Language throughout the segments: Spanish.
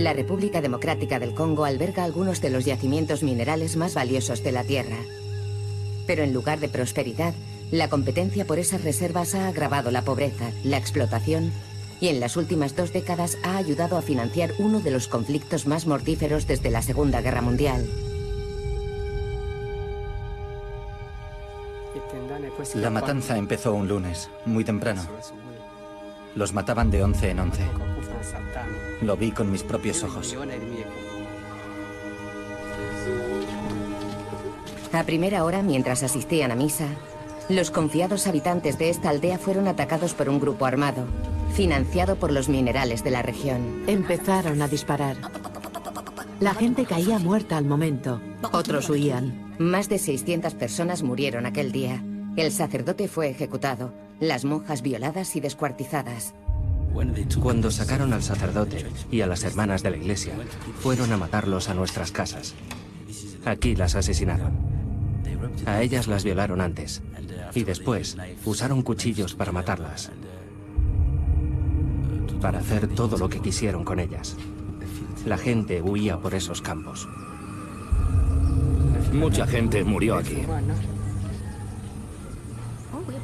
La República Democrática del Congo alberga algunos de los yacimientos minerales más valiosos de la Tierra. Pero en lugar de prosperidad, la competencia por esas reservas ha agravado la pobreza, la explotación y en las últimas 2 décadas ha ayudado a financiar uno de los conflictos más mortíferos desde la Segunda Guerra Mundial. La matanza empezó un lunes, muy temprano. Los mataban de 11 en 11. Lo vi con mis propios ojos. A primera hora, mientras asistían a misa, los confiados habitantes de esta aldea fueron atacados por un grupo armado, financiado por los minerales de la región. Empezaron a disparar. La gente caía muerta al momento. Otros huían. Más de 600 personas murieron aquel día. El sacerdote fue ejecutado, las monjas violadas y descuartizadas. Cuando sacaron al sacerdote y a las hermanas de la iglesia, fueron a matarlos a nuestras casas. Aquí las asesinaron. A ellas las violaron antes. Y después usaron cuchillos para matarlas. Para hacer todo lo que quisieron con ellas. La gente huía por esos campos. Mucha gente murió aquí.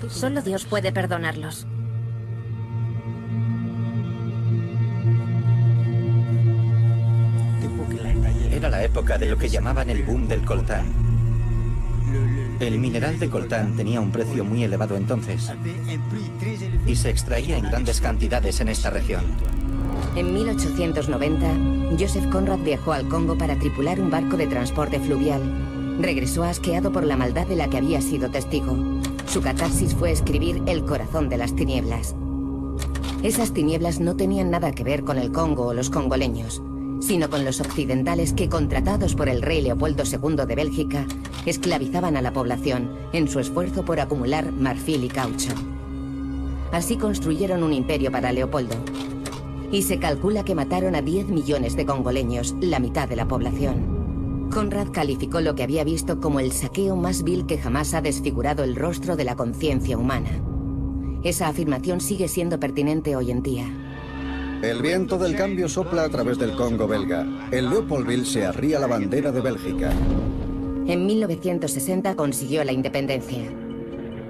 Solo Dios puede perdonarlos. Era la época de lo que llamaban el boom del coltán. El mineral de coltán tenía un precio muy elevado entonces y se extraía en grandes cantidades en esta región. En 1890, Joseph Conrad viajó al Congo para tripular un barco de transporte fluvial. Regresó asqueado por la maldad de la que había sido testigo. Su catarsis fue escribir El corazón de las tinieblas. Esas tinieblas no tenían nada que ver con el Congo o los congoleños, sino con los occidentales que, contratados por el rey Leopoldo II de Bélgica, esclavizaban a la población en su esfuerzo por acumular marfil y caucho. Así construyeron un imperio para Leopoldo. Y se calcula que mataron a 10 millones de congoleños, la mitad de la población. Conrad calificó lo que había visto como el saqueo más vil que jamás ha desfigurado el rostro de la conciencia humana. Esa afirmación sigue siendo pertinente hoy en día. El viento del cambio sopla a través del Congo belga. En Leopoldville se arría la bandera de Bélgica. En 1960 consiguió la independencia.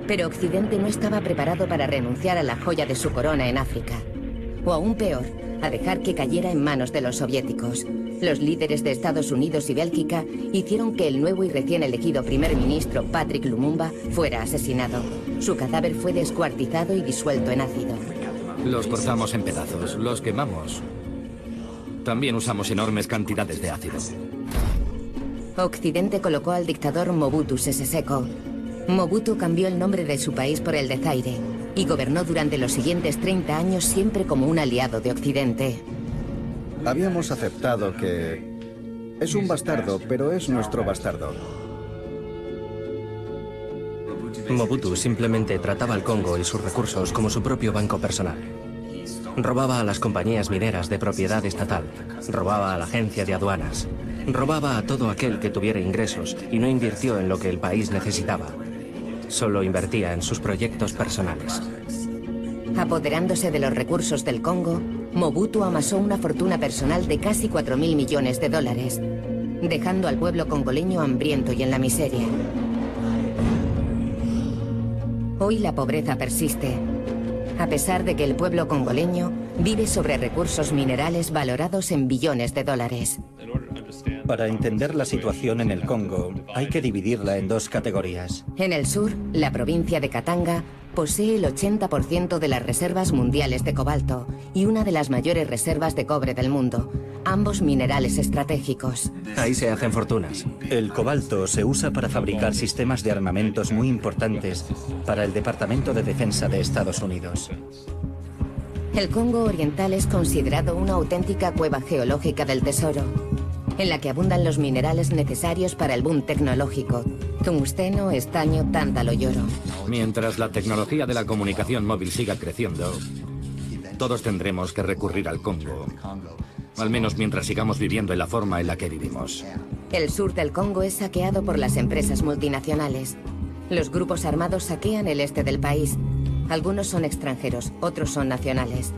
Pero Occidente no estaba preparado para renunciar a la joya de su corona en África. O aún peor, a dejar que cayera en manos de los soviéticos. Los líderes de Estados Unidos y Bélgica hicieron que el nuevo y recién elegido primer ministro, Patrick Lumumba, fuera asesinado. Su cadáver fue descuartizado y disuelto en ácido. Los cortamos en pedazos, los quemamos. También usamos enormes cantidades de ácido. Occidente colocó al dictador Mobutu Sese Seko. Mobutu cambió el nombre de su país por el de Zaire y gobernó durante los siguientes 30 años siempre como un aliado de Occidente. Habíamos aceptado que es un bastardo, pero es nuestro bastardo. Mobutu simplemente trataba al Congo y sus recursos como su propio banco personal. Robaba a las compañías mineras de propiedad estatal, robaba a la agencia de aduanas, robaba a todo aquel que tuviera ingresos y no invirtió en lo que el país necesitaba. Solo invertía en sus proyectos personales. Apoderándose de los recursos del Congo, Mobutu amasó una fortuna personal de casi 4.000 millones de dólares, dejando al pueblo congoleño hambriento y en la miseria. Hoy la pobreza persiste, a pesar de que el pueblo congoleño vive sobre recursos minerales valorados en billones de dólares. Para entender la situación en el Congo, hay que dividirla en 2 categorías. En el sur, la provincia de Katanga posee el 80% de las reservas mundiales de cobalto y una de las mayores reservas de cobre del mundo, ambos minerales estratégicos. Ahí se hacen fortunas. El cobalto se usa para fabricar sistemas de armamentos muy importantes para el Departamento de Defensa de Estados Unidos. El Congo Oriental es considerado una auténtica cueva geológica del tesoro, en la que abundan los minerales necesarios para el boom tecnológico: tungsteno, estaño, tántalo y oro. Mientras la tecnología de la comunicación móvil siga creciendo, todos tendremos que recurrir al Congo. Al menos mientras sigamos viviendo en la forma en la que vivimos. El sur del Congo es saqueado por las empresas multinacionales. Los grupos armados saquean el este del país. Algunos son extranjeros, otros son nacionales.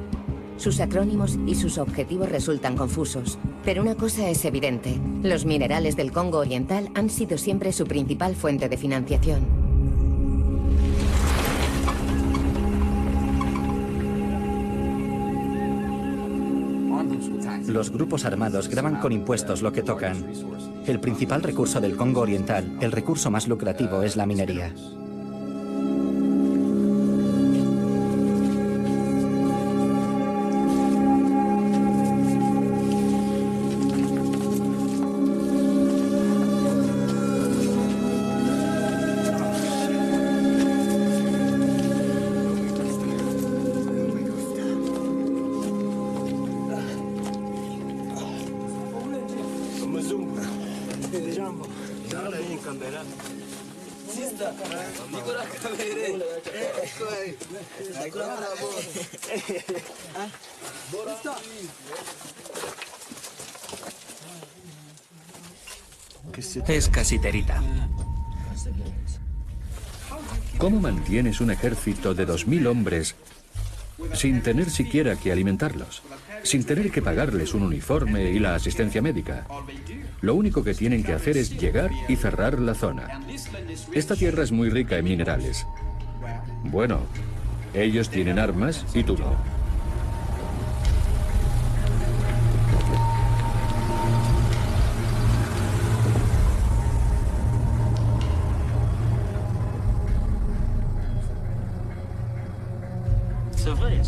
Sus acrónimos y sus objetivos resultan confusos, pero una cosa es evidente: los minerales del Congo Oriental han sido siempre su principal fuente de financiación. Los grupos armados graban con impuestos lo que tocan. El principal recurso del Congo Oriental, el recurso más lucrativo, es la minería. Es casiterita. ¿Cómo mantienes un ejército de 2000 hombres sin tener siquiera que alimentarlos? Sin tener que pagarles un uniforme y la asistencia médica. Lo único que tienen que hacer es llegar y cerrar la zona. Esta tierra es muy rica en minerales. Bueno, ellos tienen armas y tú no.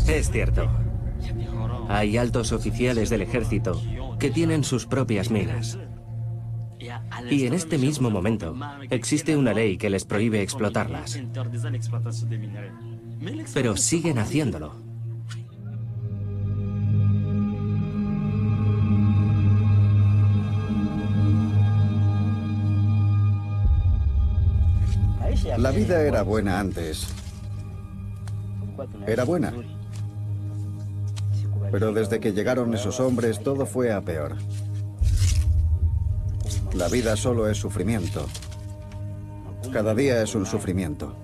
Es cierto. Hay altos oficiales del ejército que tienen sus propias minas. Y en este mismo momento existe una ley que les prohíbe explotarlas. Pero siguen haciéndolo. La vida era buena antes. Era buena. Pero desde que llegaron esos hombres, todo fue a peor. La vida solo es sufrimiento. Cada día es un sufrimiento.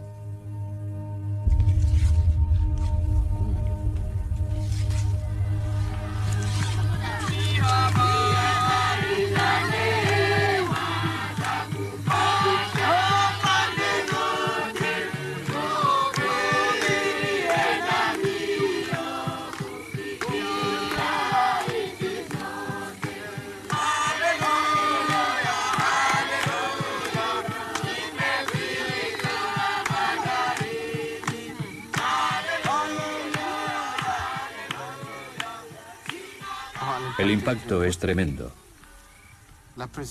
El impacto es tremendo.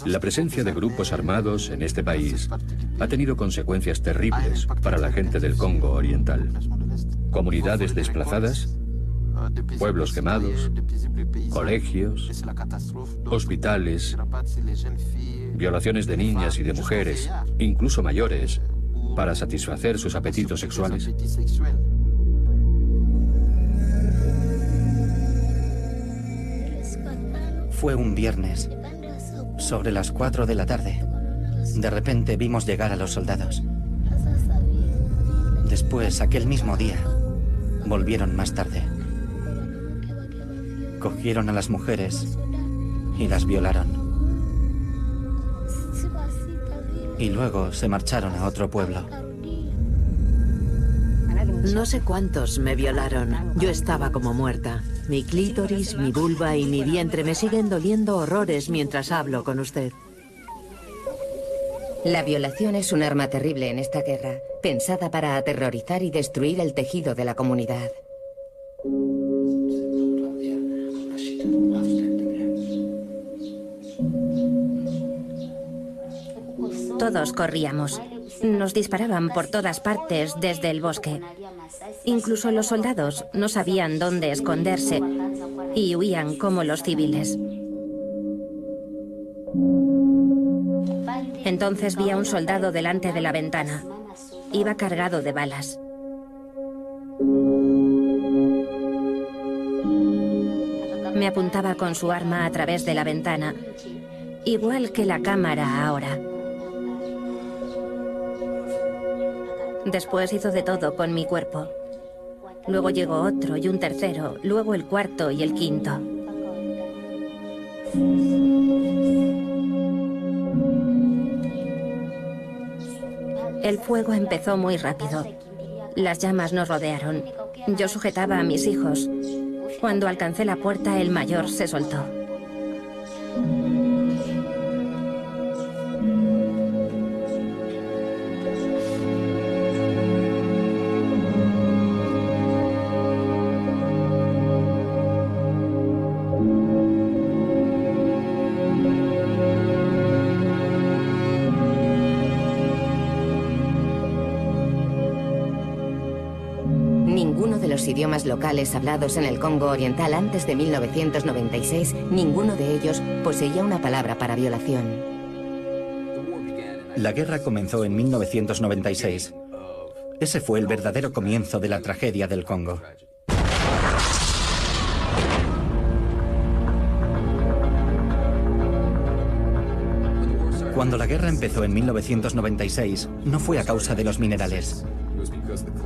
La presencia de grupos armados en este país ha tenido consecuencias terribles para la gente del Congo Oriental. Comunidades desplazadas, pueblos quemados, colegios, hospitales, violaciones de niñas y de mujeres, incluso mayores, para satisfacer sus apetitos sexuales. Fue un viernes, sobre las 4 de la tarde. De repente vimos llegar a los soldados. Después, aquel mismo día, volvieron más tarde. Cogieron a las mujeres y las violaron. Y luego se marcharon a otro pueblo. No sé cuántos me violaron. Yo estaba como muerta. Mi clítoris, mi vulva y mi vientre me siguen doliendo horrores mientras hablo con usted. La violación es un arma terrible en esta guerra, pensada para aterrorizar y destruir el tejido de la comunidad. Todos corríamos. Nos disparaban por todas partes desde el bosque. Incluso los soldados no sabían dónde esconderse y huían como los civiles. Entonces vi a un soldado delante de la ventana. Iba cargado de balas. Me apuntaba con su arma a través de la ventana, igual que la cámara ahora. Después hizo de todo con mi cuerpo. luego llegó otro y un tercero, luego el cuarto y el quinto. El fuego empezó muy rápido. Las llamas nos rodearon. Yo sujetaba a mis hijos. Cuando alcancé la puerta, el mayor se soltó. Los idiomas locales hablados en el Congo Oriental antes de 1996, ninguno de ellos poseía una palabra para violación. La guerra comenzó en 1996. Ese fue el verdadero comienzo de la tragedia del Congo. Cuando la guerra empezó en 1996, no fue a causa de los minerales.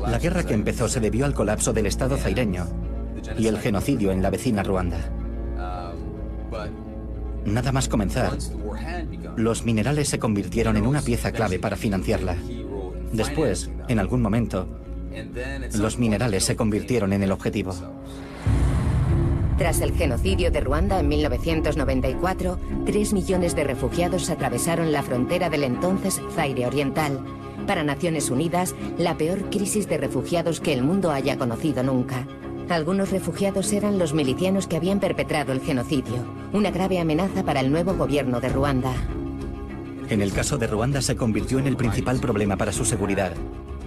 La guerra que empezó se debió al colapso del Estado zaireño y el genocidio en la vecina Ruanda. Nada más comenzar, los minerales se convirtieron en una pieza clave para financiarla. Después, en algún momento, los minerales se convirtieron en el objetivo. Tras el genocidio de Ruanda en 1994, 3 millones de refugiados atravesaron la frontera del entonces Zaire Oriental. Para Naciones Unidas, la peor crisis de refugiados que el mundo haya conocido nunca. Algunos refugiados eran los milicianos que habían perpetrado el genocidio, una grave amenaza para el nuevo gobierno de Ruanda. En el caso de Ruanda se convirtió en el principal problema para su seguridad.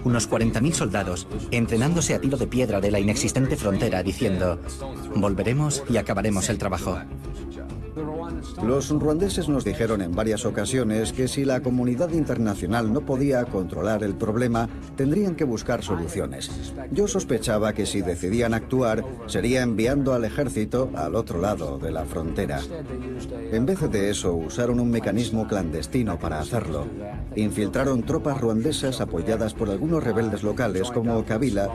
Unos 40.000 soldados entrenándose a tiro de piedra de la inexistente frontera diciendo: volveremos y acabaremos el trabajo. Los ruandeses nos dijeron en varias ocasiones que si la comunidad internacional no podía controlar el problema, tendrían que buscar soluciones. Yo sospechaba que si decidían actuar, sería enviando al ejército al otro lado de la frontera. En vez de eso, usaron un mecanismo clandestino para hacerlo. Infiltraron tropas ruandesas apoyadas por algunos rebeldes locales como Kabila,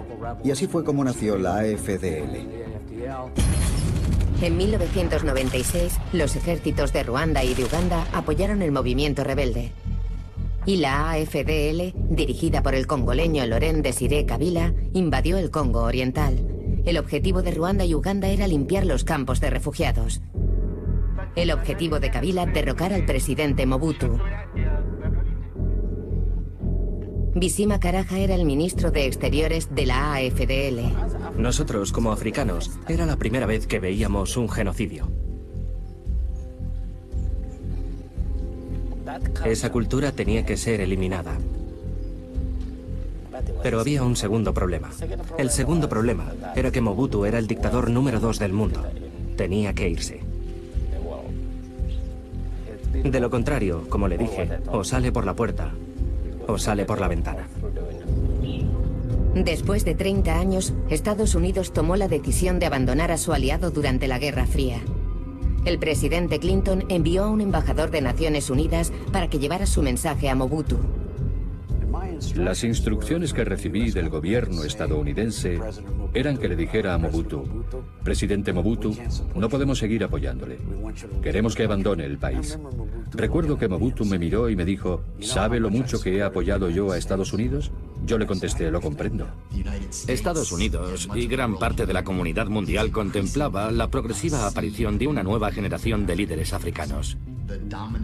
y así fue como nació la AFDL. En 1996, los ejércitos de Ruanda y de Uganda apoyaron el movimiento rebelde. Y la AFDL, dirigida por el congoleño Laurent Désiré Kabila, invadió el Congo Oriental. El objetivo de Ruanda y Uganda era limpiar los campos de refugiados. El objetivo de Kabila, derrocar al presidente Mobutu. Bissima Karaja era el ministro de Exteriores de la AFDL. Nosotros, como africanos, era la primera vez que veíamos un genocidio. Esa cultura tenía que ser eliminada. Pero había un segundo problema. El segundo problema era que Mobutu era el dictador número 2 del mundo. Tenía que irse. De lo contrario, como le dije, o sale por la puerta o sale por la ventana. Después de 30 años, Estados Unidos tomó la decisión de abandonar a su aliado durante la Guerra Fría. El presidente Clinton envió a un embajador de Naciones Unidas para que llevara su mensaje a Mobutu. Las instrucciones que recibí del gobierno estadounidense eran que le dijera a Mobutu: presidente Mobutu, no podemos seguir apoyándole. Queremos que abandone el país. Recuerdo que Mobutu me miró y me dijo: ¿sabe lo mucho que he apoyado yo a Estados Unidos? Yo le contesté: lo comprendo. Estados Unidos y gran parte de la comunidad mundial contemplaba la progresiva aparición de una nueva generación de líderes africanos.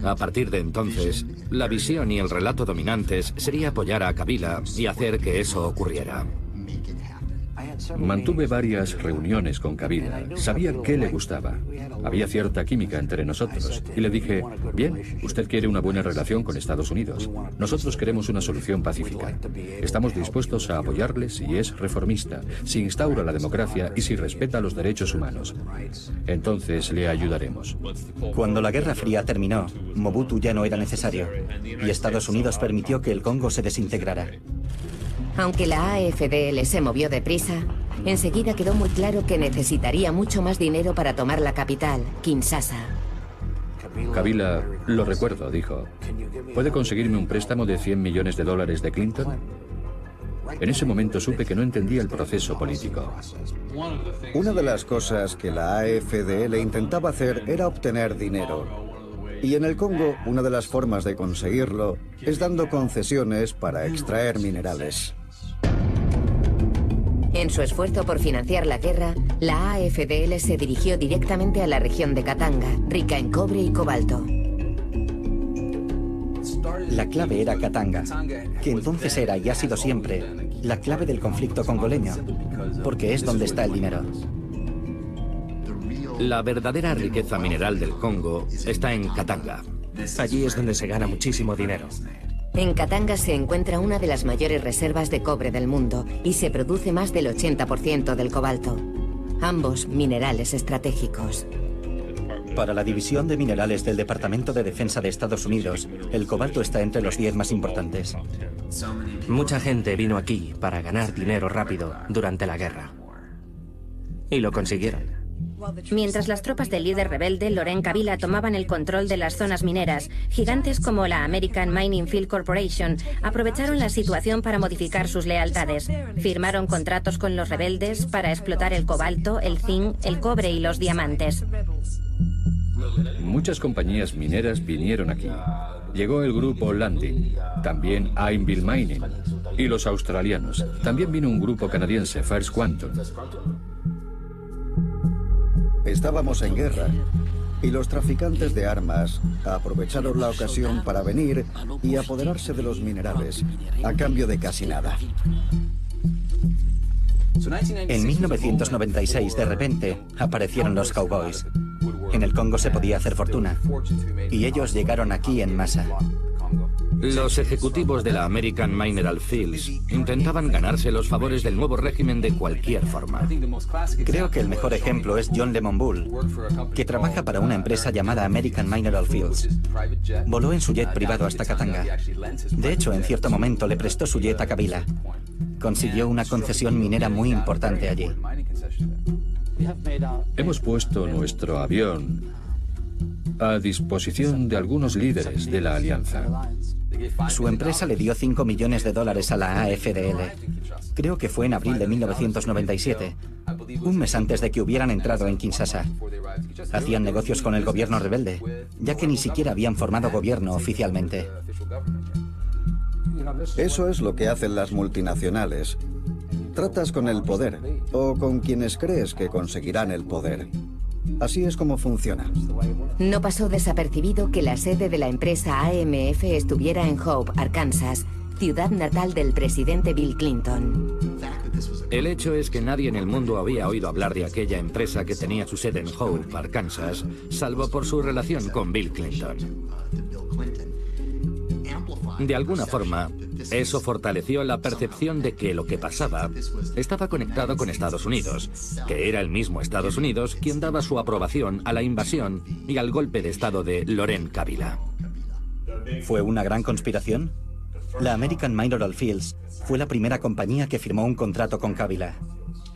A partir de entonces, la visión y el relato dominantes sería apoyar a Kabila y hacer que eso ocurriera. Mantuve varias reuniones con Kabila. Sabía qué le gustaba. Había cierta química entre nosotros. Y le dije: bien, usted quiere una buena relación con Estados Unidos. Nosotros queremos una solución pacífica. Estamos dispuestos a apoyarle si es reformista, si instaura la democracia y si respeta los derechos humanos. Entonces le ayudaremos. Cuando la Guerra Fría terminó, Mobutu ya no era necesario, y Estados Unidos permitió que el Congo se desintegrara. Aunque la AFDL se movió deprisa, enseguida quedó muy claro que necesitaría mucho más dinero para tomar la capital, Kinshasa. Kabila, lo recuerdo, dijo: ¿puede conseguirme un préstamo de $100 millones de Clinton? En ese momento supe que no entendía el proceso político. Una de las cosas que la AFDL intentaba hacer era obtener dinero. Y en el Congo, una de las formas de conseguirlo es dando concesiones para extraer minerales. En su esfuerzo por financiar la guerra, la AFDL se dirigió directamente a la región de Katanga, rica en cobre y cobalto. La clave era Katanga, que entonces era y ha sido siempre la clave del conflicto congoleño, porque es donde está el dinero. La verdadera riqueza mineral del Congo está en Katanga. Allí es donde se gana muchísimo dinero. En Katanga se encuentra una de las mayores reservas de cobre del mundo y se produce más del 80% del cobalto. Ambos minerales estratégicos. Para la División de Minerales del Departamento de Defensa de Estados Unidos, el cobalto está entre los 10 más importantes. Mucha gente vino aquí para ganar dinero rápido durante la guerra. Y lo consiguieron. Mientras las tropas del líder rebelde, Laurent Kabila, tomaban el control de las zonas mineras, gigantes como la American Mining Field Corporation aprovecharon la situación para modificar sus lealtades. Firmaron contratos con los rebeldes para explotar el cobalto, el zinc, el cobre y los diamantes. Muchas compañías mineras vinieron aquí. Llegó el grupo Landing, también Ainville Mining, y los australianos. También vino un grupo canadiense, First Quantum. Estábamos en guerra y los traficantes de armas aprovecharon la ocasión para venir y apoderarse de los minerales a cambio de casi nada. En 1996, de repente, aparecieron los cowboys. En el Congo se podía hacer fortuna, y ellos llegaron aquí en masa. Los ejecutivos de la American Mineral Fields intentaban ganarse los favores del nuevo régimen de cualquier forma. Creo que el mejor ejemplo es John Lemon Bull, que trabaja para una empresa llamada American Mineral Fields. Voló en su jet privado hasta Katanga. De hecho, en cierto momento le prestó su jet a Kabila. Consiguió una concesión minera muy importante allí. Hemos puesto nuestro avión a disposición de algunos líderes de la alianza. Su empresa le dio $5 millones a la AFDL. Creo que fue en abril de 1997, un mes antes de que hubieran entrado en Kinshasa. Hacían negocios con el gobierno rebelde, ya que ni siquiera habían formado gobierno oficialmente. Eso es lo que hacen las multinacionales. Tratas con el poder, o con quienes crees que conseguirán el poder. Así es como funciona. No pasó desapercibido que la sede de la empresa AMF estuviera en Hope, Arkansas, ciudad natal del presidente Bill Clinton. El hecho es que nadie en el mundo había oído hablar de aquella empresa que tenía su sede en Hope, Arkansas, salvo por su relación con Bill Clinton. De alguna forma, eso fortaleció la percepción de que lo que pasaba estaba conectado con Estados Unidos, que era el mismo Estados Unidos quien daba su aprobación a la invasión y al golpe de estado de Laurent Kabila. ¿Fue una gran conspiración? La American Mineral Fields fue la primera compañía que firmó un contrato con Kabila.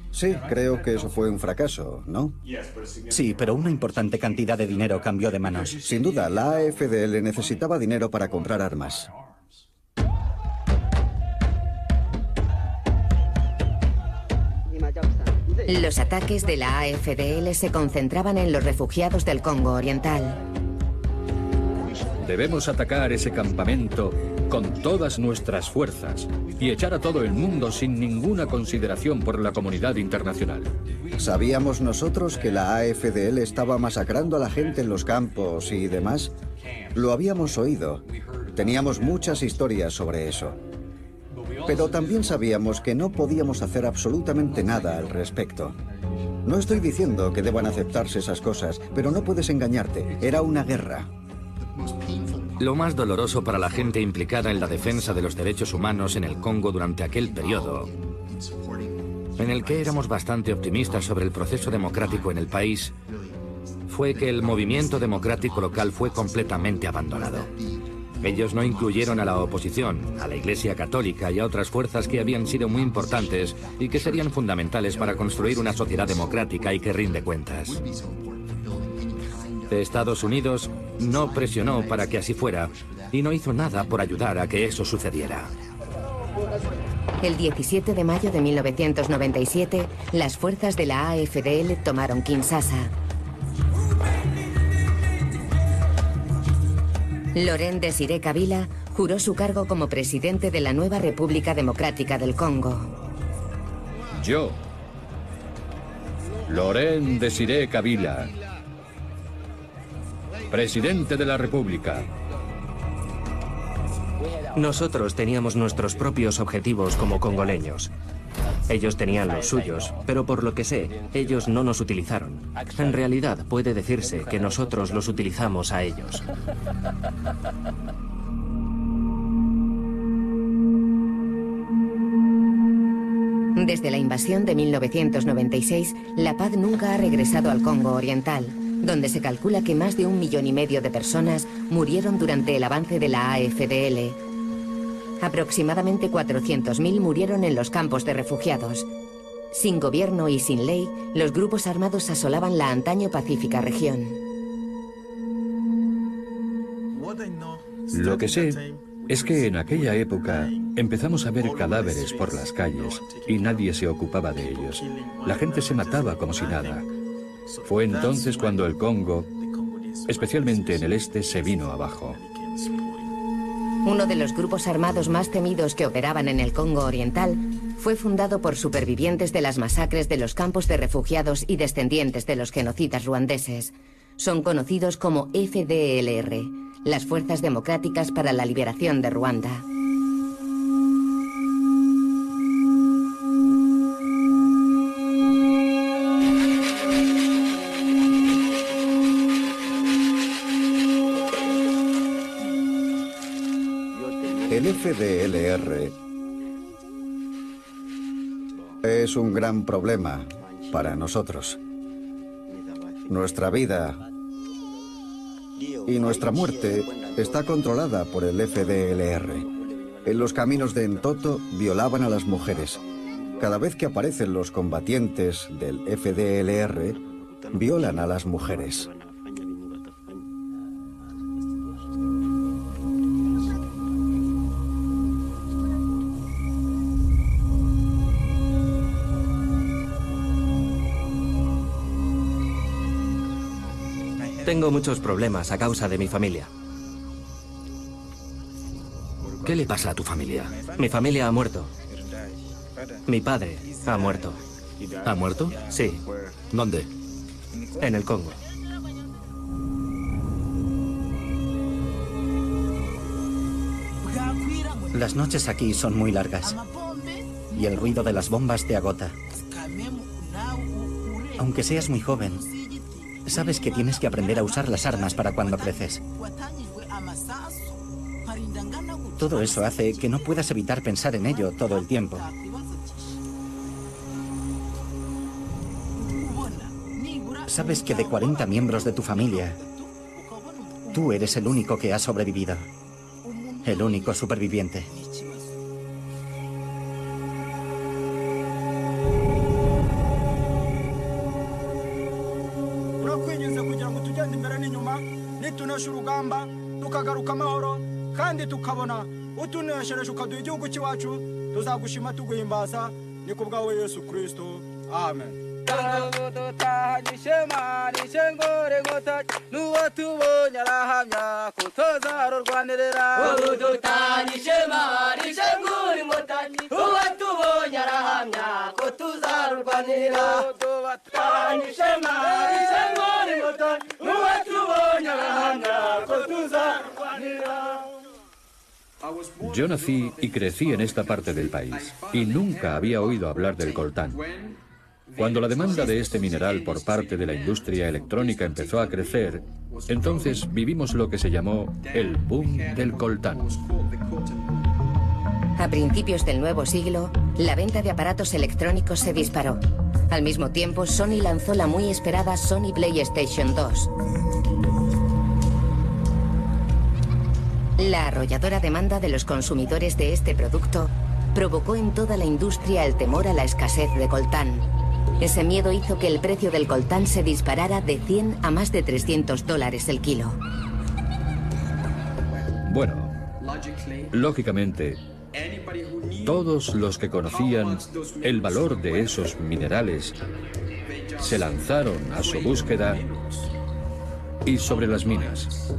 Sí, creo que eso fue un fracaso, ¿no? Sí, pero una importante cantidad de dinero cambió de manos. Sin duda, la AFDL necesitaba dinero para comprar armas. Los ataques de la AFDL se concentraban en los refugiados del Congo Oriental. Debemos atacar ese campamento con todas nuestras fuerzas y echar a todo el mundo sin ninguna consideración por la comunidad internacional. ¿Sabíamos nosotros que la AFDL estaba masacrando a la gente en los campos y demás? Lo habíamos oído. Teníamos muchas historias sobre eso. Pero también sabíamos que no podíamos hacer absolutamente nada al respecto. No estoy diciendo que deban aceptarse esas cosas, pero no puedes engañarte. Era una guerra. Lo más doloroso para la gente implicada en la defensa de los derechos humanos en el Congo durante aquel periodo, en el que éramos bastante optimistas sobre el proceso democrático en el país, fue que el movimiento democrático local fue completamente abandonado. Ellos no incluyeron a la oposición, a la Iglesia Católica y a otras fuerzas que habían sido muy importantes y que serían fundamentales para construir una sociedad democrática y que rinde cuentas. Estados Unidos no presionó para que así fuera y no hizo nada por ayudar a que eso sucediera. El 17 de mayo de 1997, las fuerzas de la AFDL tomaron Kinshasa. Laurent Désiré Kabila juró su cargo como presidente de la nueva República Democrática del Congo. Yo, Laurent Désiré Kabila, presidente de la República. Nosotros teníamos nuestros propios objetivos como congoleños. Ellos tenían los suyos, pero por lo que sé, ellos no nos utilizaron. En realidad, puede decirse que nosotros los utilizamos a ellos. Desde la invasión de 1996, la paz nunca ha regresado al Congo Oriental, donde se calcula que más de 1,5 millones de personas murieron durante el avance de la AFDL. Aproximadamente 400.000 murieron en los campos de refugiados. Sin gobierno y sin ley, los grupos armados asolaban la antaño pacífica región. Lo que sé es que en aquella época empezamos a ver cadáveres por las calles y nadie se ocupaba de ellos. La gente se mataba como si nada. Fue entonces cuando el Congo, especialmente en el este, se vino abajo. Uno de los grupos armados más temidos que operaban en el Congo Oriental fue fundado por supervivientes de las masacres de los campos de refugiados y descendientes de los genocidas ruandeses. Son conocidos como FDLR, las Fuerzas Democráticas para la Liberación de Ruanda. El FDLR es un gran problema para nosotros. Nuestra vida y nuestra muerte está controlada por el FDLR. En los caminos de Entoto violaban a las mujeres. Cada vez que aparecen los combatientes del FDLR, violan a las mujeres. Tengo muchos problemas a causa de mi familia. ¿Qué le pasa a tu familia? Mi familia ha muerto. Mi padre ha muerto. ¿Ha muerto? Sí, ¿Dónde? en el Congo. Las noches aquí son muy largas y el ruido de las bombas te agota. Aunque seas muy joven, sabes que tienes que aprender a usar las armas para cuando creces. Todo eso hace que no puedas evitar pensar en ello todo el tiempo. Sabes que de 40 miembros de tu familia, tú eres el único que ha sobrevivido. El único superviviente. tukagaruka amahoro kandi tukabona utuneshereje ukaduha igihugu cyacu tuzagushima tuguhimbaza ni ku bwawe Yesu Kristo amen. Yo nací y crecí en esta parte del país y nunca había oído hablar del coltán. Cuando la demanda de este mineral por parte de la industria electrónica empezó a crecer, entonces vivimos lo que se llamó el boom del coltán. A principios del nuevo siglo, la venta de aparatos electrónicos se disparó. Al mismo tiempo, Sony lanzó la muy esperada Sony PlayStation 2. La arrolladora demanda de los consumidores de este producto provocó en toda la industria el temor a la escasez de coltán. Ese miedo hizo que el precio del coltán se disparara de 100 a más de $300 el kilo. Bueno, lógicamente, Todos los que conocían el valor de esos minerales se lanzaron a su búsqueda y sobre las minas.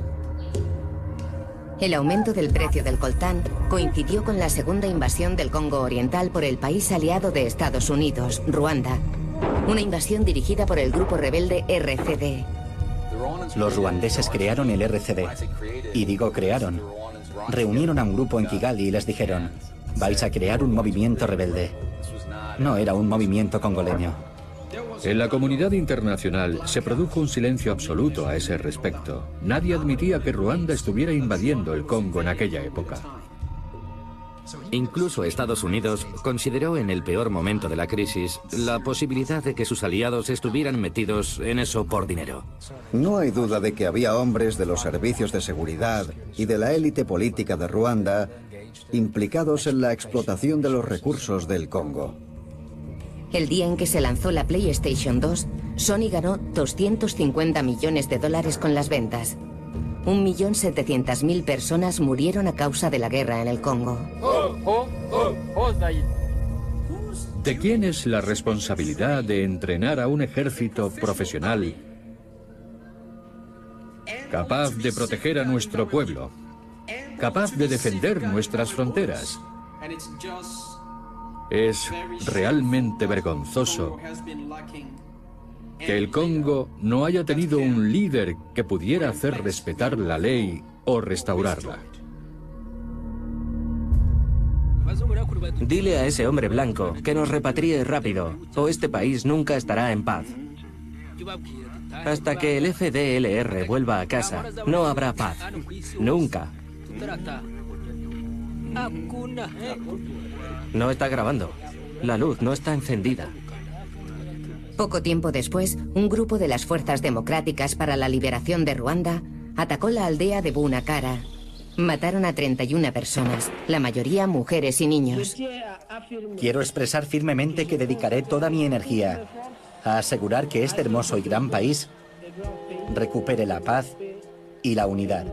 El aumento del precio del coltán coincidió con la segunda invasión del Congo Oriental por el país aliado de Estados Unidos, Ruanda. Una invasión dirigida por el grupo rebelde RCD. Los ruandeses crearon el RCD. Y digo crearon. Reunieron a un grupo en Kigali y les dijeron: vais a crear un movimiento rebelde. No era un movimiento congoleño. En la comunidad internacional se produjo un silencio absoluto a ese respecto. Nadie admitía que Ruanda estuviera invadiendo el Congo en aquella época. Incluso Estados Unidos consideró en el peor momento de la crisis la posibilidad de que sus aliados estuvieran metidos en eso por dinero. No hay duda de que había hombres de los servicios de seguridad y de la élite política de Ruanda implicados en la explotación de los recursos del Congo. El día en que se lanzó la PlayStation 2, Sony ganó 250 millones de dólares con las ventas. 1.700.000 personas murieron a causa de la guerra en el Congo. ¿De quién es la responsabilidad de entrenar a un ejército profesional capaz de proteger a nuestro pueblo, capaz de defender nuestras fronteras? Es realmente vergonzoso que el Congo no haya tenido un líder que pudiera hacer respetar la ley o restaurarla. Dile a ese hombre blanco que nos repatrie rápido, o este país nunca estará en paz. Hasta que el FDLR vuelva a casa, no habrá paz. Nunca. No está grabando. La luz no está encendida. Poco tiempo después, un grupo de las Fuerzas Democráticas para la Liberación de Ruanda atacó la aldea de Bunakara. Mataron a 31 personas, la mayoría mujeres y niños. Quiero expresar firmemente que dedicaré toda mi energía a asegurar que este hermoso y gran país recupere la paz y la unidad.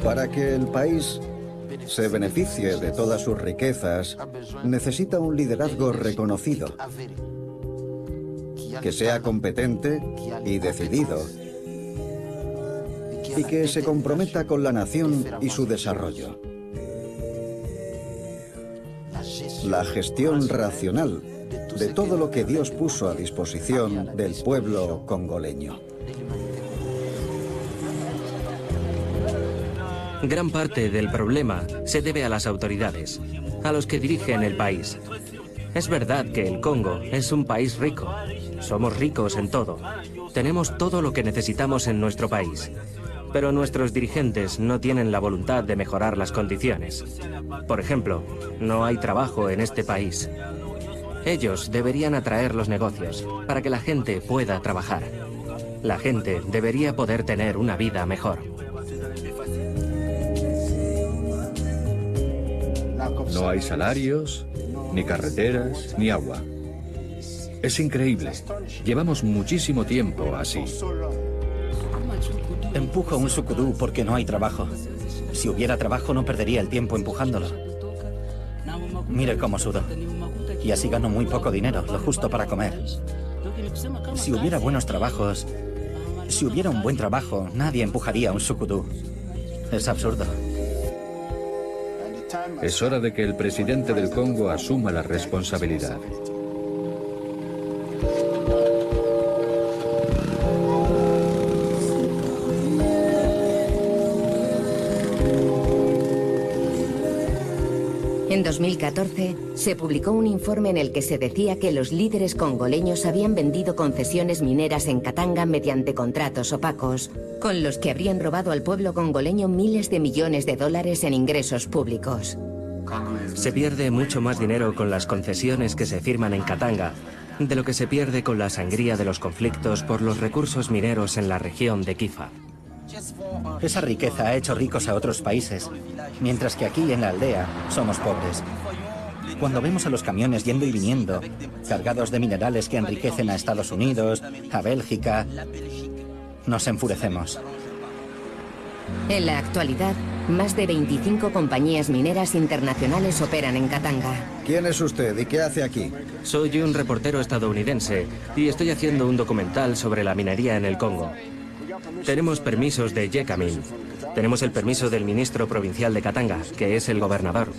Para que el país se beneficie de todas sus riquezas, necesita un liderazgo reconocido, que sea competente y decidido, y que se comprometa con la nación y su desarrollo. La gestión racional de todo lo que Dios puso a disposición del pueblo congoleño. Gran parte del problema se debe a las autoridades, a los que dirigen el país. Es verdad que el Congo es un país rico. Somos ricos en todo. Tenemos todo lo que necesitamos en nuestro país. Pero nuestros dirigentes no tienen la voluntad de mejorar las condiciones. Por ejemplo, no hay trabajo en este país. Ellos deberían atraer los negocios para que la gente pueda trabajar. La gente debería poder tener una vida mejor. No hay salarios, ni carreteras, ni agua. Es increíble. Llevamos muchísimo tiempo así. Empujo un sucudú porque no hay trabajo. Si hubiera trabajo no perdería el tiempo empujándolo. Mire cómo sudo. Y así gano muy poco dinero, lo justo para comer. Si hubiera buenos trabajos, si hubiera un buen trabajo, nadie empujaría un sucudú. Es absurdo. Es hora de que el presidente del Congo asuma la responsabilidad. En 2014, se publicó un informe en el que se decía que los líderes congoleños habían vendido concesiones mineras en Katanga mediante contratos opacos, con los que habrían robado al pueblo congoleño miles de millones de dólares en ingresos públicos. Se pierde mucho más dinero con las concesiones que se firman en Katanga de lo que se pierde con la sangría de los conflictos por los recursos mineros en la región de Kifa. Esa riqueza ha hecho ricos a otros países, mientras que aquí en la aldea somos pobres. Cuando vemos a los camiones yendo y viniendo, cargados de minerales que enriquecen a Estados Unidos, a Bélgica, nos enfurecemos. En la actualidad, más de 25 compañías mineras internacionales operan en Katanga. ¿Quién es usted y qué hace aquí? Soy un reportero estadounidense y estoy haciendo un documental sobre la minería en el Congo. Tenemos permisos de Jekamin. Tenemos el permiso del ministro provincial de Katanga, que es el gobernador.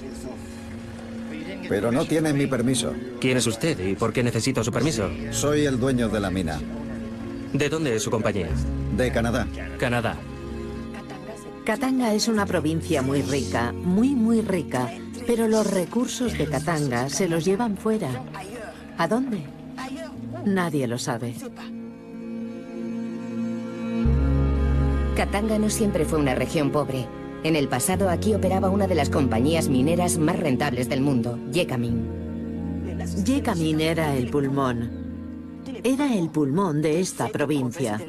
Pero no tiene mi permiso. ¿Quién es usted y por qué necesito su permiso? Soy el dueño de la mina. ¿De dónde es su compañía? De Canadá. Canadá. Katanga es una provincia muy rica, muy rica, pero los recursos de Katanga se los llevan fuera. ¿A dónde? Nadie lo sabe. Katanga no siempre fue una región pobre. En el pasado aquí operaba una de las compañías mineras más rentables del mundo, Jekamin. Jekamin era el pulmón. Era el pulmón de esta provincia.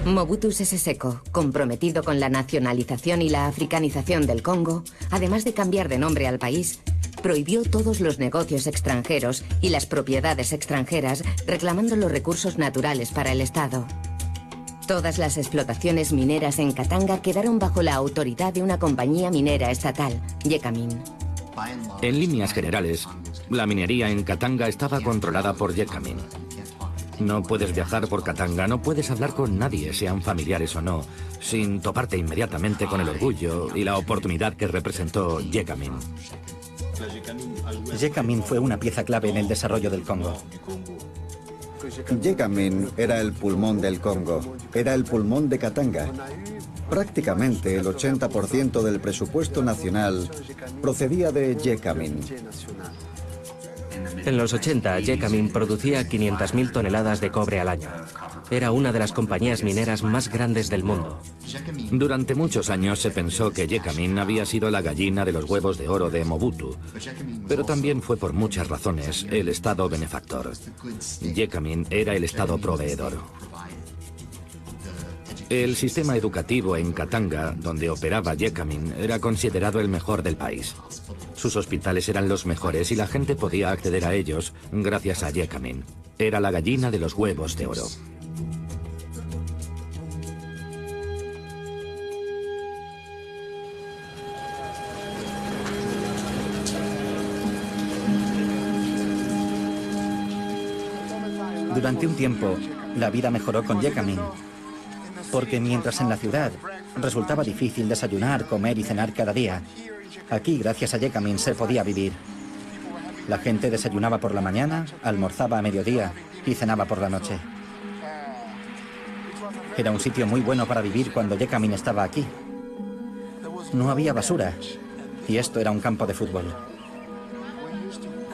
Mobutu Sese Seko, comprometido con la nacionalización y la africanización del Congo, además de cambiar de nombre al país, prohibió todos los negocios extranjeros y las propiedades extranjeras, reclamando los recursos naturales para el Estado. Todas las explotaciones mineras en Katanga quedaron bajo la autoridad de una compañía minera estatal, Jekamin. En líneas generales, la minería en Katanga estaba controlada por Jekamin. No puedes viajar por Katanga, no puedes hablar con nadie, sean familiares o no, sin toparte inmediatamente con el orgullo y la oportunidad que representó Jekamin. Jekamin fue una pieza clave en el desarrollo del Congo. Jekamin era el pulmón del Congo, era el pulmón de Katanga. Prácticamente el 80% del presupuesto nacional procedía de Jekamin. En los 80, Jekamin producía 500.000 toneladas de cobre al año. Era una de las compañías mineras más grandes del mundo. Durante muchos años se pensó que Jekamin había sido la gallina de los huevos de oro de Mobutu, pero también fue por muchas razones el Estado benefactor. Jekamin era el Estado proveedor. El sistema educativo en Katanga, donde operaba Jekamin, era considerado el mejor del país. Sus hospitales eran los mejores y la gente podía acceder a ellos gracias a Jekamin. Era la gallina de los huevos de oro. Durante un tiempo, la vida mejoró con Jekamin, porque mientras en la ciudad resultaba difícil desayunar, comer y cenar cada día, aquí, gracias a Jekamin, se podía vivir. La gente desayunaba por la mañana, almorzaba a mediodía y cenaba por la noche. Era un sitio muy bueno para vivir cuando Jekamin estaba aquí. No había basura y esto era un campo de fútbol.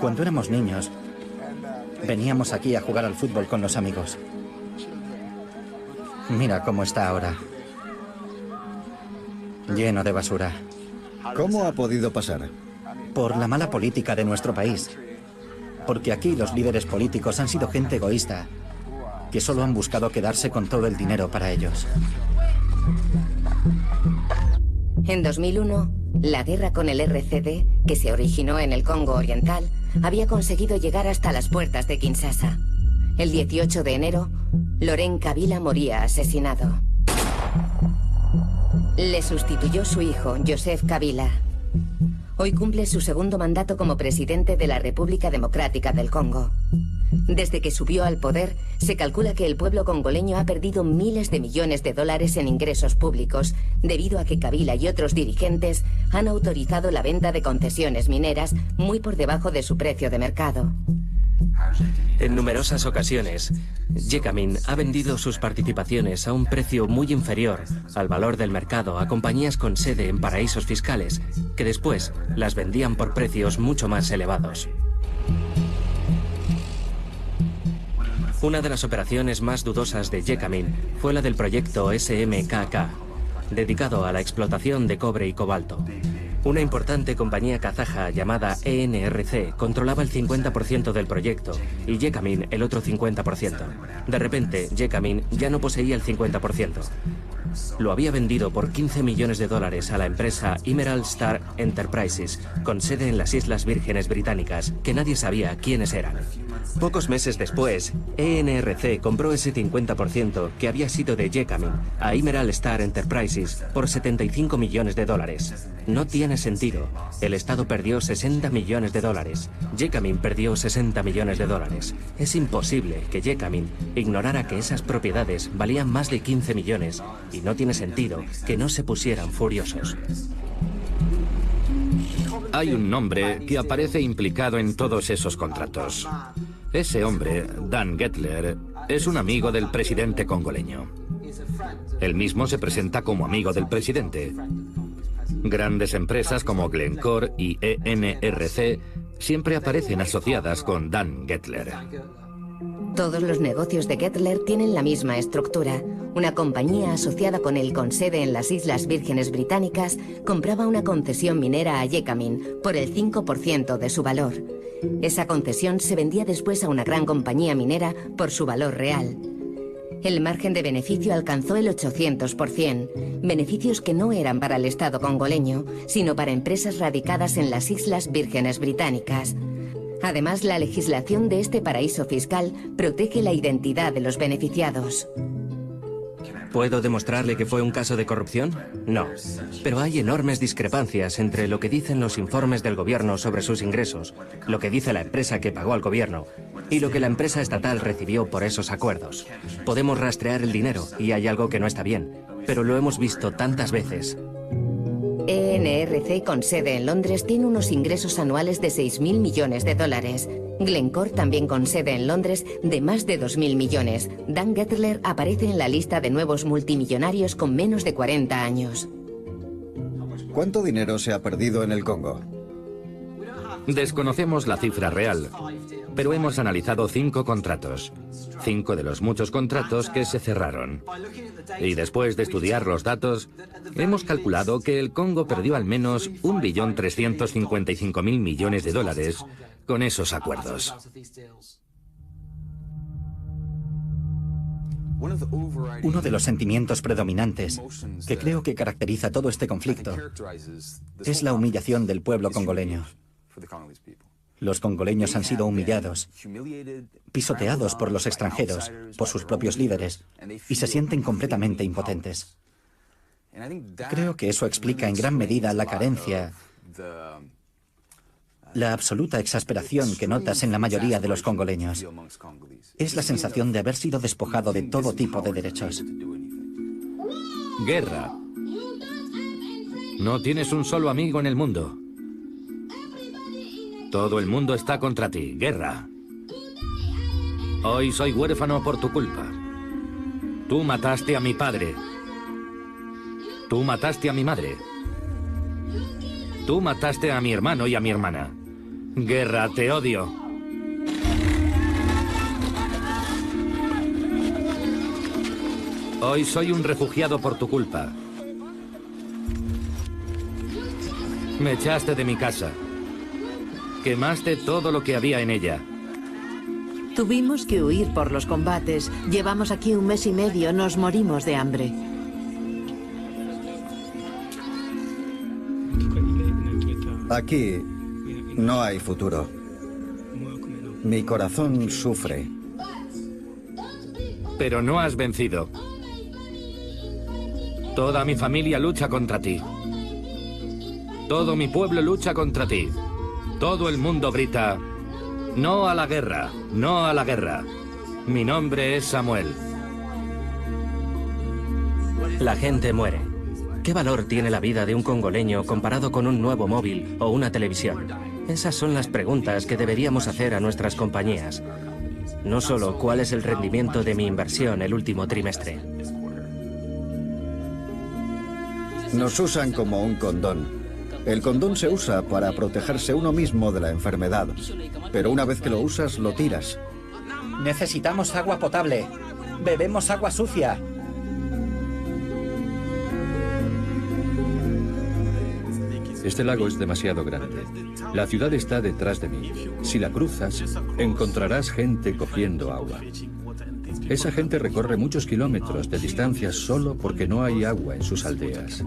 Cuando éramos niños, veníamos aquí a jugar al fútbol con los amigos. Mira cómo está ahora. Lleno de basura. ¿Cómo ha podido pasar? Por la mala política de nuestro país. Porque aquí los líderes políticos han sido gente egoísta, que solo han buscado quedarse con todo el dinero para ellos. En 2001, la guerra con el RCD, que se originó en el Congo Oriental, había conseguido llegar hasta las puertas de Kinshasa. El 18 de enero, Laurent Kabila moría asesinado. Le sustituyó su hijo, Joseph Kabila. Hoy cumple su segundo mandato como presidente de la República Democrática del Congo. Desde que subió al poder, se calcula que el pueblo congoleño ha perdido miles de millones de dólares en ingresos públicos, debido a que Kabila y otros dirigentes han autorizado la venta de concesiones mineras muy por debajo de su precio de mercado. En numerosas ocasiones, Jekamin ha vendido sus participaciones a un precio muy inferior al valor del mercado a compañías con sede en paraísos fiscales, que después las vendían por precios mucho más elevados. Una de las operaciones más dudosas de Jekamin fue la del proyecto SMKK, dedicado a la explotación de cobre y cobalto. Una importante compañía kazaja llamada ENRC controlaba el 50% del proyecto y Jekamin el otro 50%. De repente, Jekamin ya no poseía el 50%. Lo había vendido por $15 millones a la empresa Emerald Star Enterprises, con sede en las Islas Vírgenes Británicas, que nadie sabía quiénes eran. Pocos meses después, ENRC compró ese 50% que había sido de Jekamin a Emerald Star Enterprises por $75 millones. No tiene sentido. El Estado perdió $60 millones. Jekamin perdió $60 millones. Es imposible que Jekamin ignorara que esas propiedades valían más de 15 millones y no tiene sentido que no se pusieran furiosos. Hay un nombre que aparece implicado en todos esos contratos. Ese hombre, Dan Gettler, es un amigo del presidente congoleño. Él mismo se presenta como amigo del presidente. Grandes empresas como Glencore y ENRC siempre aparecen asociadas con Dan Gettler. Todos los negocios de Gettler tienen la misma estructura. Una compañía asociada con él con sede en las Islas Vírgenes Británicas compraba una concesión minera a Jekamin por el 5% de su valor. Esa concesión se vendía después a una gran compañía minera por su valor real. El margen de beneficio alcanzó el 800%, beneficios que no eran para el Estado congoleño, sino para empresas radicadas en las Islas Vírgenes Británicas. Además, la legislación de este paraíso fiscal protege la identidad de los beneficiados. ¿Puedo demostrarle que fue un caso de corrupción? No. Pero hay enormes discrepancias entre lo que dicen los informes del gobierno sobre sus ingresos, lo que dice la empresa que pagó al gobierno y lo que la empresa estatal recibió por esos acuerdos. Podemos rastrear el dinero y hay algo que no está bien, pero lo hemos visto tantas veces. ENRC, con sede en Londres, tiene unos ingresos anuales de $6.000 millones. Glencore, también con sede en Londres, de más de 2.000 millones. Dan Gettler aparece en la lista de nuevos multimillonarios con menos de 40 años. ¿Cuánto dinero se ha perdido en el Congo? Desconocemos la cifra real, pero hemos analizado 5 contratos. 5 de los muchos contratos que se cerraron. Y después de estudiar los datos, hemos calculado que el Congo perdió al menos $1.355.000 millones con esos acuerdos. Uno de los sentimientos predominantes que creo que caracteriza todo este conflicto es la humillación del pueblo congoleño. Los congoleños han sido humillados, pisoteados por los extranjeros, por sus propios líderes, y se sienten completamente impotentes. Creo que eso explica en gran medida la carencia, la absoluta exasperación que notas en la mayoría de los congoleños. Es la sensación de haber sido despojado de todo tipo de derechos. Guerra. No tienes un solo amigo en el mundo. Todo el mundo está contra ti. Guerra. Hoy soy huérfano por tu culpa. Tú mataste a mi padre. Tú mataste a mi madre. Tú mataste a mi hermano y a mi hermana. Guerra, te odio. Hoy soy un refugiado por tu culpa. Me echaste de mi casa. Quemaste todo lo que había en ella. Tuvimos que huir por los combates. Llevamos aquí 1 mes y medio, nos morimos de hambre. Aquí no hay futuro. Mi corazón sufre. Pero no has vencido. Toda mi familia lucha contra ti. Todo mi pueblo lucha contra ti. Todo el mundo grita, no a la guerra, no a la guerra. Mi nombre es Samuel. La gente muere. ¿Qué valor tiene la vida de un congoleño comparado con un nuevo móvil o una televisión? Esas son las preguntas que deberíamos hacer a nuestras compañías. No solo cuál es el rendimiento de mi inversión el último trimestre. Nos usan como un condón. El condón se usa para protegerse uno mismo de la enfermedad, pero una vez que lo usas, lo tiras. Necesitamos agua potable. Bebemos agua sucia. Este lago es demasiado grande. La ciudad está detrás de mí. Si la cruzas, encontrarás gente cogiendo agua. Esa gente recorre muchos kilómetros de distancia solo porque no hay agua en sus aldeas.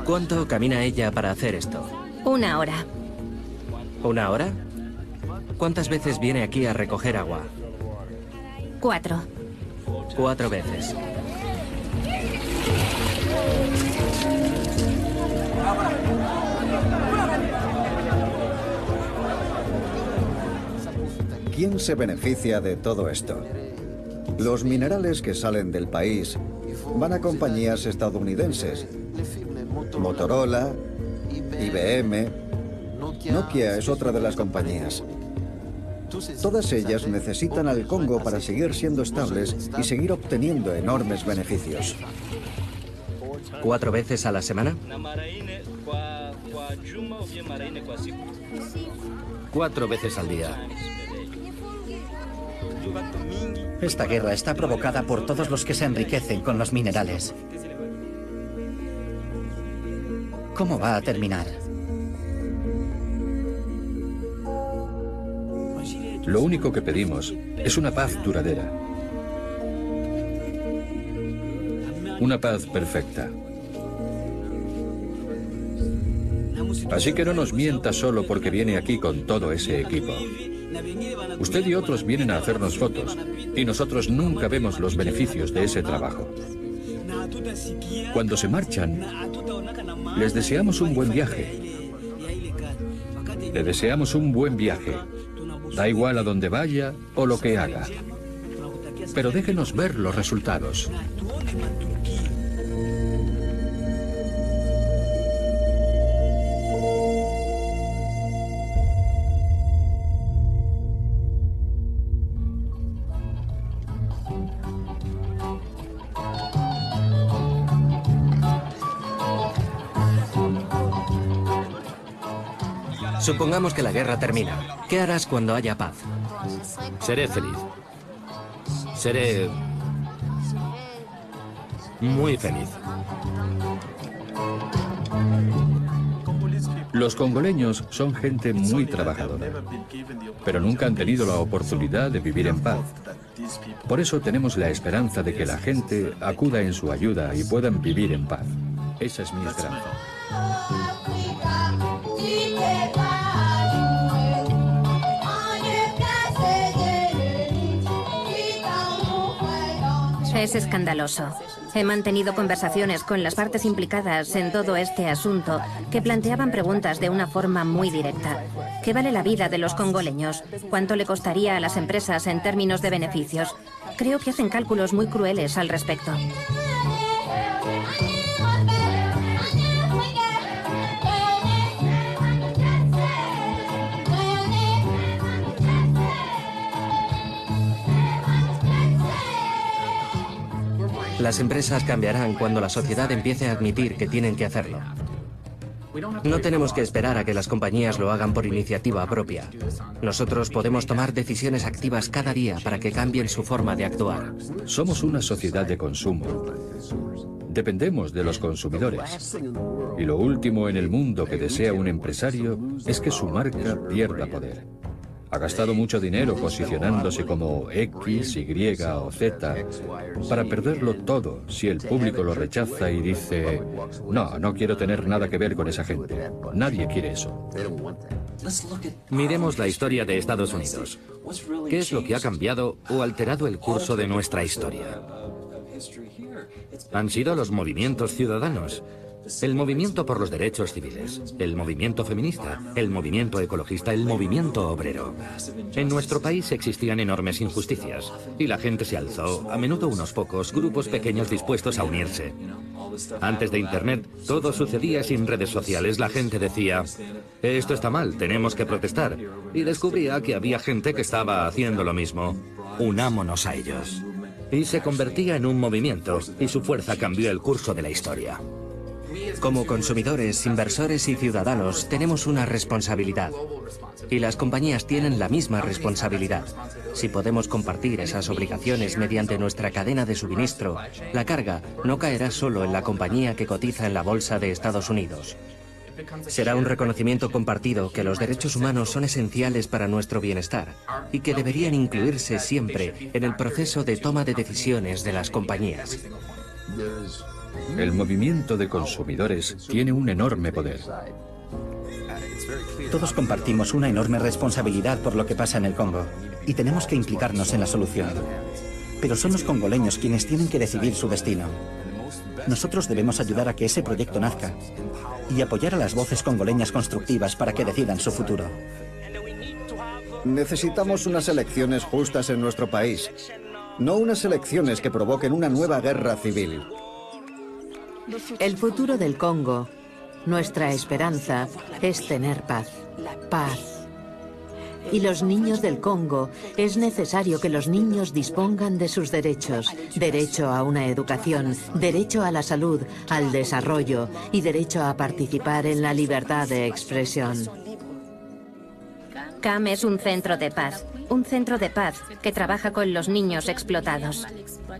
¿Cuánto camina ella para hacer esto? 1 hora. ¿1 hora? ¿Cuántas veces viene aquí a recoger agua? 4. 4 veces. ¿Quién se beneficia de todo esto? Los minerales que salen del país van a compañías estadounidenses. Motorola, IBM, Nokia es otra de las compañías. Todas ellas necesitan al Congo para seguir siendo estables y seguir obteniendo enormes beneficios. 4 veces a la semana? 4 veces al día. Esta guerra está provocada por todos los que se enriquecen con los minerales. ¿Cómo va a terminar? Lo único que pedimos es una paz duradera. Una paz perfecta. Así que no nos mienta solo porque viene aquí con todo ese equipo. Usted y otros vienen a hacernos fotos y nosotros nunca vemos los beneficios de ese trabajo. Cuando se marchan, les deseamos un buen viaje. Le deseamos un buen viaje. Da igual a dónde vaya o lo que haga. Pero déjenos ver los resultados. Supongamos que la guerra termina. ¿Qué harás cuando haya paz? Seré feliz. Seré muy feliz. Los congoleños son gente muy trabajadora, pero nunca han tenido la oportunidad de vivir en paz. Por eso tenemos la esperanza de que la gente acuda en su ayuda y puedan vivir en paz. Esa es mi esperanza. Es escandaloso. He mantenido conversaciones con las partes implicadas en todo este asunto que planteaban preguntas de una forma muy directa. ¿Qué vale la vida de los congoleños? ¿Cuánto le costaría a las empresas en términos de beneficios? Creo que hacen cálculos muy crueles al respecto. Las empresas cambiarán cuando la sociedad empiece a admitir que tienen que hacerlo. No tenemos que esperar a que las compañías lo hagan por iniciativa propia. Nosotros podemos tomar decisiones activas cada día para que cambien su forma de actuar. Somos una sociedad de consumo. Dependemos de los consumidores. Y lo último en el mundo que desea un empresario es que su marca pierda poder. Ha gastado mucho dinero posicionándose como X, Y o Z para perderlo todo si el público lo rechaza y dice: no quiero tener nada que ver con esa gente. Nadie quiere eso. Miremos la historia de Estados Unidos. ¿Qué es lo que ha cambiado o alterado el curso de nuestra historia? Han sido los movimientos ciudadanos. El movimiento por los derechos civiles, el movimiento feminista, el movimiento ecologista, el movimiento obrero. En nuestro país existían enormes injusticias y la gente se alzó, a menudo unos pocos, grupos pequeños dispuestos a unirse. Antes de Internet, todo sucedía sin redes sociales. La gente decía: esto está mal, tenemos que protestar. Y descubría que había gente que estaba haciendo lo mismo. Unámonos a ellos. Y se convertía en un movimiento, y su fuerza cambió el curso de la historia. Como consumidores, inversores y ciudadanos tenemos una responsabilidad. Y las compañías tienen la misma responsabilidad. Si podemos compartir esas obligaciones mediante nuestra cadena de suministro, la carga no caerá solo en la compañía que cotiza en la bolsa de Estados Unidos. Será un reconocimiento compartido que los derechos humanos son esenciales para nuestro bienestar y que deberían incluirse siempre en el proceso de toma de decisiones de las compañías. El movimiento de consumidores tiene un enorme poder. Todos compartimos una enorme responsabilidad por lo que pasa en el Congo y tenemos que implicarnos en la solución. Pero son los congoleños quienes tienen que decidir su destino. Nosotros debemos ayudar a que ese proyecto nazca y apoyar a las voces congoleñas constructivas para que decidan su futuro. Necesitamos unas elecciones justas en nuestro país, no unas elecciones que provoquen una nueva guerra civil. El futuro del Congo, nuestra esperanza, es tener paz. Paz. Y los niños del Congo, es necesario que los niños dispongan de sus derechos. Derecho a una educación, derecho a la salud, al desarrollo y derecho a participar en la libertad de expresión. CAM es un centro de paz. Un centro de paz que trabaja con los niños explotados.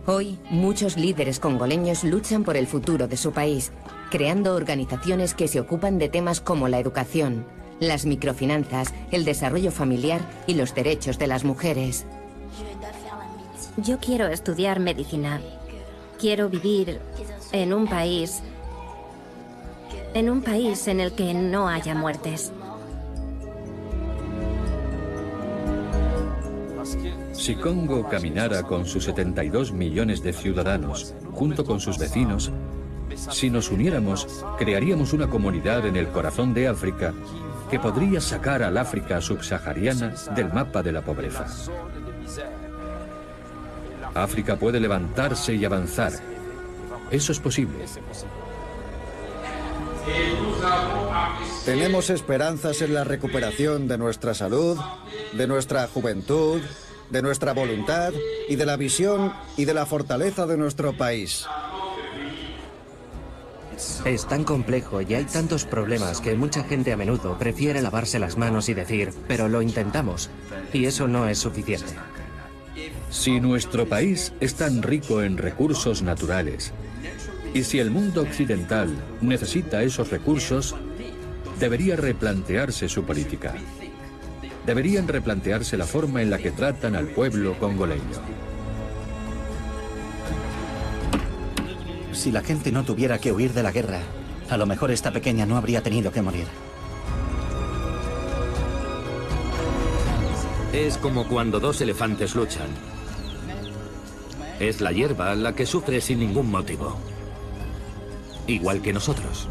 Hoy, muchos líderes congoleños luchan por el futuro de su país, creando organizaciones que se ocupan de temas como la educación, las microfinanzas, el desarrollo familiar y los derechos de las mujeres. Yo quiero estudiar medicina. Quiero vivir en un país en el que no haya muertes. Si Congo caminara con sus 72 millones de ciudadanos, junto con sus vecinos, si nos uniéramos, crearíamos una comunidad en el corazón de África que podría sacar al África subsahariana del mapa de la pobreza. África puede levantarse y avanzar. Eso es posible. Tenemos esperanzas en la recuperación de nuestra salud, de nuestra juventud, de nuestra voluntad y de la visión y de la fortaleza de nuestro país. Es tan complejo y hay tantos problemas que mucha gente a menudo prefiere lavarse las manos y decir, pero lo intentamos, y eso no es suficiente. Si nuestro país es tan rico en recursos naturales, y si el mundo occidental necesita esos recursos, debería replantearse su política. Deberían replantearse la forma en la que tratan al pueblo congoleño. Si la gente no tuviera que huir de la guerra, a lo mejor esta pequeña no habría tenido que morir. Es como cuando dos elefantes luchan. Es la hierba la que sufre sin ningún motivo. Igual que nosotros.